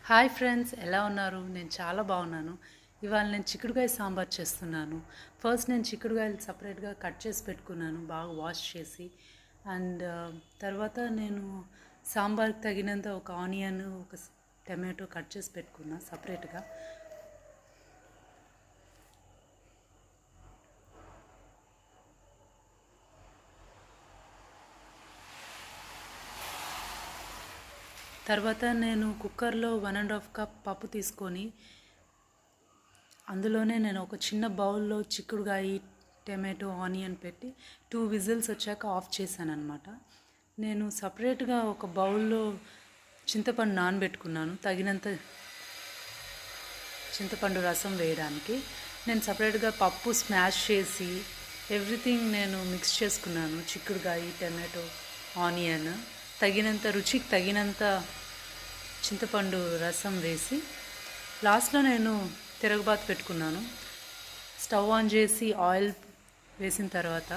Hi friends, ఎలా ఉన్నారు? నేను చాలా బాగున్నాను. ఇవాళ నేను చిక్కుడుకాయ సాంబార్ చేస్తున్నాను. ఫస్ట్ నేను చిక్కుడుకాయలు సపరేట్గా కట్ చేసి పెట్టుకున్నాను, బాగా వాష్ చేసి. అండ్ తర్వాత నేను సాంబార్కి తగినంత ఒక ఆనియన్, ఒక టమాటో కట్ చేసి పెట్టుకున్నా సపరేట్గా. తర్వాత నేను కుక్కర్లో 1.5 కప్ పప్పు తీసుకొని అందులోనే నేను ఒక చిన్న బౌల్లో చిక్కుడుకాయ, టమాటో, ఆనియన్ పెట్టి 2 విజిల్స్ వచ్చాక ఆఫ్ చేశాను అనమాట. నేను సపరేట్గా ఒక బౌల్లో చింతపండు నానబెట్టుకున్నాను, తగినంత చింతపండు రసం వేయడానికి. నేను సపరేట్గా పప్పు స్మాష్ చేసి ఎవ్రీథింగ్ నేను మిక్స్ చేసుకున్నాను. చిక్కుడుకాయ, టమాటో, ఆనియన్, తగినంత రుచికి తగినంత చింతపండు రసం వేసి లాస్ట్లో నేను తిరగబాతు పెట్టుకున్నాను. స్టవ్ ఆన్ చేసి ఆయిల్ వేసిన తర్వాత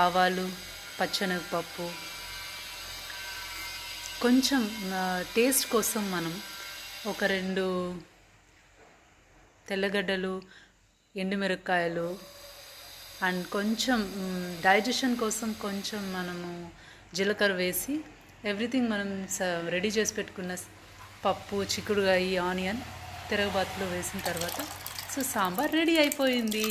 ఆవాలు, పచ్చెనగపప్పు, కొంచెం టేస్ట్ కోసం మనం ఒక 2 తెల్లగడ్డలు, ఎండుమిరపకాయలు, అండ్ కొంచెం డైజెషన్ కోసం కొంచెం మనము జీలకర్ర వేసి ఎవ్రీథింగ్ మనం రెడీ చేసి పెట్టుకున్న పప్పు, చిక్కుడుకాయ, ఆనియన్ తిరగబాతులో వేసిన తర్వాత సాంబార్ రెడీ అయిపోయింది.